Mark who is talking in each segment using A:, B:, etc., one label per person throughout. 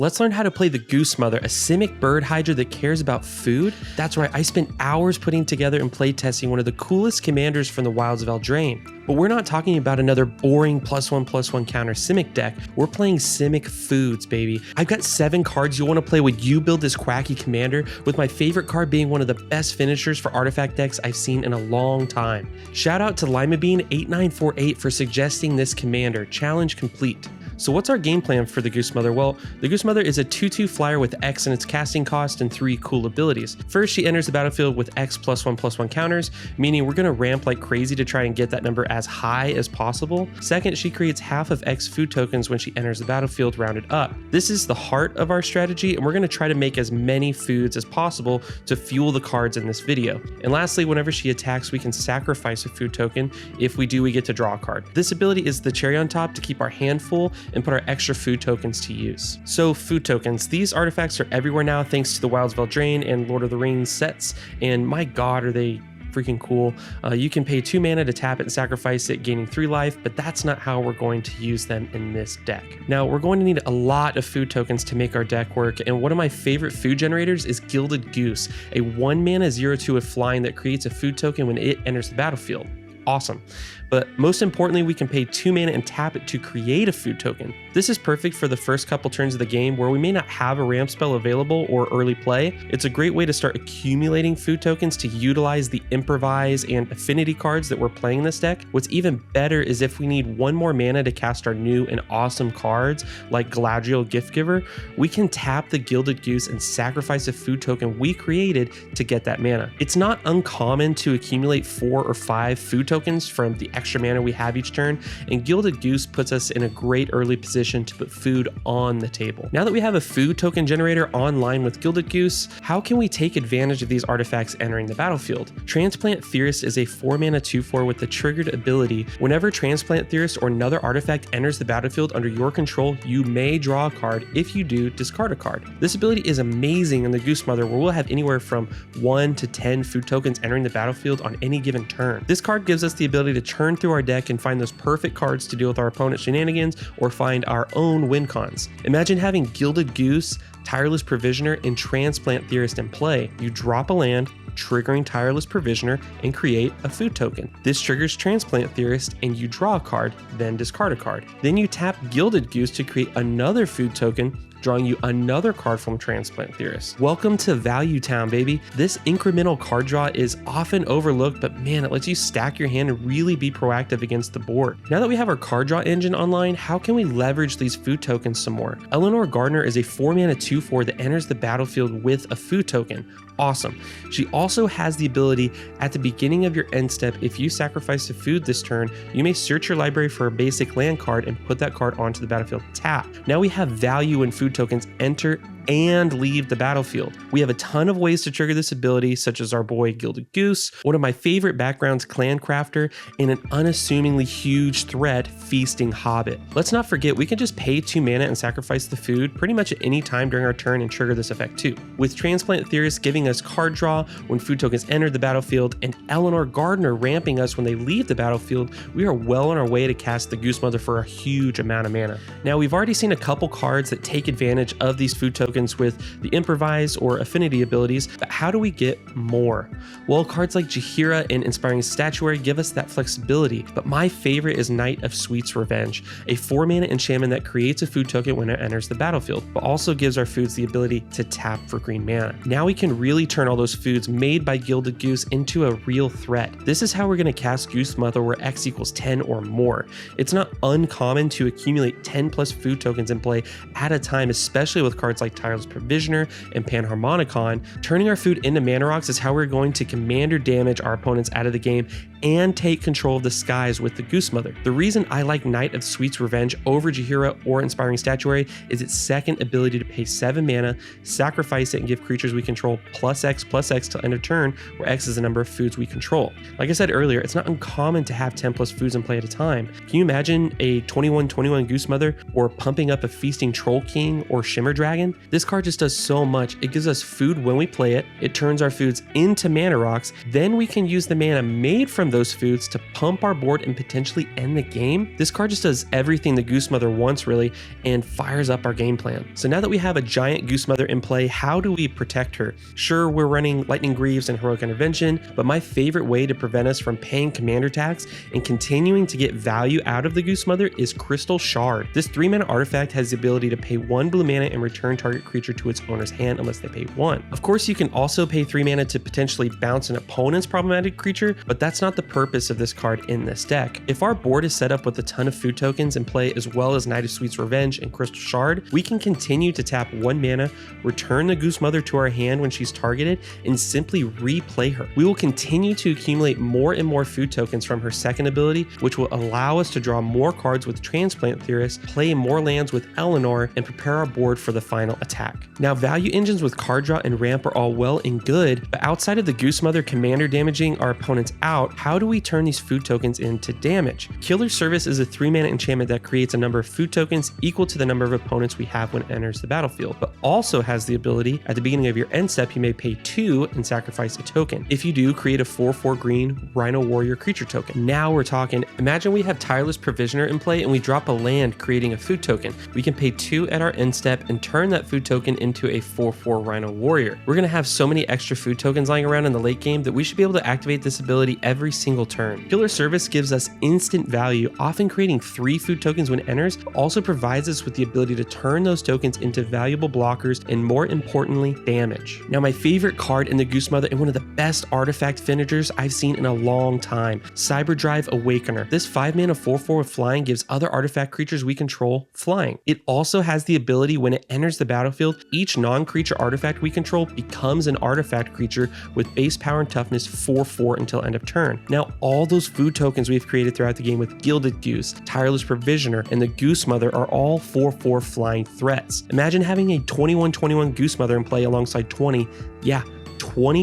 A: Let's learn how to play the Goose Mother, a simic bird hydra that cares about food. That's right, I spent hours putting together and playtesting one of the coolest commanders from the wilds of Eldraine. But we're not talking about another boring +1/+1 counter simic deck. We're playing simic foods, baby. I've got 7 cards you'll want to play when you build this quacky commander, with my favorite card being one of the best finishers for artifact decks I've seen in a long time. Shout out to LimaBean8948 for suggesting this commander. Challenge complete. So what's our game plan for the Goose Mother? Well, the Goose Mother is a 2/2 flyer with X in its casting cost and 3 cool abilities. First, she enters the battlefield with X +1/+1 counters, meaning we're going to ramp like crazy to try and get that number as high as possible. Second, she creates half of X food tokens when she enters the battlefield rounded up. This is the heart of our strategy, and we're going to try to make as many foods as possible to fuel the cards in this video. And lastly, whenever she attacks, we can sacrifice a food token. If we do, we get to draw a card. This ability is the cherry on top to keep our hand full and put our extra food tokens to use. So food tokens, these artifacts are everywhere now thanks to the Wilds of Eldraine and Lord of the Rings sets, and my god are they freaking cool. You can pay 2 mana to tap it and sacrifice it, gaining 3 life, but that's not how we're going to use them in this deck. Now, we're going to need a lot of food tokens to make our deck work, and one of my favorite food generators is Gilded Goose, a 1 mana 0/2 with flying that creates a food token when it enters the battlefield. Awesome. But most importantly, we can pay 2 mana and tap it to create a food token. This is perfect for the first couple turns of the game where we may not have a ramp spell available or early play. It's a great way to start accumulating food tokens to utilize the improvise and affinity cards that we're playing in this deck. What's even better is if we need 1 more mana to cast our new and awesome cards like Galadriel Giftgiver, we can tap the Gilded Goose and sacrifice a food token we created to get that mana. It's not uncommon to accumulate 4 or 5 food tokens from the extra mana we have each turn, and Gilded Goose puts us in a great early position to put food on the table. Now that we have a food token generator online with Gilded Goose, how can we take advantage of these artifacts entering the battlefield? Transplant Theorist is a 4 mana 2/4 with the triggered ability. Whenever Transplant Theorist or another artifact enters the battlefield under your control, you may draw a card. If you do, discard a card. This ability is amazing in the Goose Mother, where we'll have anywhere from 1 to 10 food tokens entering the battlefield on any given turn. This card gives us the ability to churn through our deck and find those perfect cards to deal with our opponent's shenanigans or find our own win cons. Imagine having Gilded Goose, Tireless Provisioner, and Transplant Theorist in play. You drop a land, triggering Tireless Provisioner, and create a food token. This triggers Transplant Theorist and you draw a card, then discard a card. Then you tap Gilded Goose to create another food token, drawing you another card from Transplant Theorist. Welcome to Value Town, baby. This incremental card draw is often overlooked, but man, it lets you stack your hand and really be proactive against the board. Now that we have our card draw engine online, how can we leverage these food tokens some more? Elanor Gardner is a 4 mana 2/4 that enters the battlefield with a food token. Awesome. She also has the ability at the beginning of your end step, if you sacrifice a food this turn, you may search your library for a basic land card and put that card onto the battlefield tap. Now we have value when food tokens enter and leave the battlefield. We have a ton of ways to trigger this ability, such as our boy Gilded Goose, one of my favorite backgrounds, Clan Crafter, and an unassumingly huge threat, Feasting Hobbit. Let's not forget, we can just pay 2 mana and sacrifice the food pretty much at any time during our turn and trigger this effect too. With Transplant Theorist giving us card draw when food tokens enter the battlefield, and Elanor Gardner ramping us when they leave the battlefield, we are well on our way to cast the Goose Mother for a huge amount of mana. Now, we've already seen a couple cards that take advantage of these food tokens with the improvise or affinity abilities, but how do we get more? Well, cards like Jaheira and Inspiring Statuary give us that flexibility, but my favorite is Knight of Sweet's Revenge, a 4 mana enchantment that creates a food token when it enters the battlefield, but also gives our foods the ability to tap for green mana. Now we can really turn all those foods made by Gilded Goose into a real threat. This is how we're going to cast Goose Mother, where X equals 10 or more. It's not uncommon to accumulate 10 plus food tokens in play at a time, especially with cards like Tireless Provisioner and Panharmonicon. Turning our food into mana rocks is how we're going to commander damage our opponents out of the game and take control of the skies with the Goose Mother. The reason I like Knight of Sweet's Revenge over Jaheira or Inspiring Statuary is its second ability to pay 7 mana, sacrifice it, and give creatures we control +X till end of turn, where X is the number of foods we control. Like I said earlier, it's not uncommon to have 10 plus foods in play at a time. Can you imagine a 21/21 Goose Mother, or pumping up a Feasting Troll King or Shimmer Dragon? This card just does so much. It gives us food when we play it, it turns our foods into mana rocks, then we can use the mana made from those foods to pump our board and potentially end the game. This card just does everything the Goose Mother wants really and fires up our game plan. So now that we have a giant Goose Mother in play, how do we protect her? Sure, we're running Lightning Greaves and Heroic Intervention, but my favorite way to prevent us from paying commander tax and continuing to get value out of the Goose Mother is Crystal Shard. This 3-mana artifact has the ability to pay 1 blue mana and return target creature to its owner's hand unless they pay 1. Of course, you can also pay 3 mana to potentially bounce an opponent's problematic creature, but that's not the purpose of this card in this deck. If our board is set up with a ton of food tokens in play as well as Knight of Sweet's Revenge and Crystal Shard, we can continue to tap 1 mana, return the Goose Mother to our hand when she's targeted, and simply replay her. We will continue to accumulate more and more food tokens from her second ability, which will allow us to draw more cards with Transplant Theorist, play more lands with Elanor, and prepare our board for the final attack. Now, value engines with card draw and ramp are all well and good, but outside of the Goose Mother commander damaging our opponents out, how do we turn these food tokens into damage? Killer Service is a 3-mana enchantment that creates a number of food tokens equal to the number of opponents we have when it enters the battlefield, but also has the ability at the beginning of your end step you may pay 2 and sacrifice a token. If you do, create a 4/4 green Rhino Warrior creature token. Now we're talking. Imagine we have Tireless Provisioner in play and we drop a land creating a food token. We can pay 2 at our end step and turn that food token into a 4/4 Rhino Warrior. We're going to have so many extra food tokens lying around in the late game that we should be able to activate this ability every single turn. Killer Service gives us instant value, often creating 3 food tokens when it enters, but also provides us with the ability to turn those tokens into valuable blockers and, more importantly, damage. Now, my favorite card in the Goose Mother and one of the best artifact finishers I've seen in a long time, Cyberdrive Awakener. This 5-mana 4/4 with flying gives other artifact creatures we control flying. It also has the ability when it enters the battlefield, each non-creature artifact we control becomes an artifact creature with base power and toughness 4/4 until end of turn. Now, all those food tokens we've created throughout the game with Gilded Goose, Tireless Provisioner, and the Goose Mother are all 4/4 flying threats. Imagine having a 21/21 Goose Mother in play alongside 20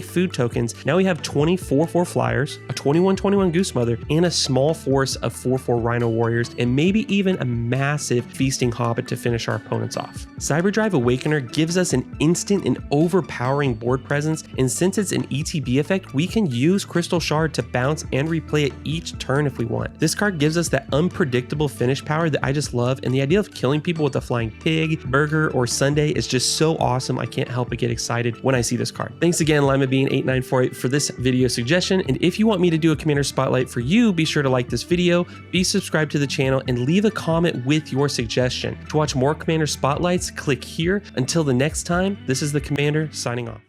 A: food tokens. Now we have 20 4/4 flyers, a 21/21 Goose Mother, and a small force of 4/4 Rhino Warriors, and maybe even a massive Feasting Hobbit to finish our opponents off. Cyberdrive Awakener gives us an instant and overpowering board presence, and since it's an ETB effect, we can use Crystal Shard to bounce and replay it each turn if we want. This card gives us that unpredictable finish power that I just love, and the idea of killing people with a flying pig, burger, or sundae is just so awesome. I can't help but get excited when I see this card. Thanks again, LimaBean8948 for this video suggestion, and if you want me to do a Commander Spotlight for you, be sure to like this video, be subscribed to the channel, and leave a comment with your suggestion. To watch more Commander Spotlights, click here. Until the next time, this is the Commander signing off.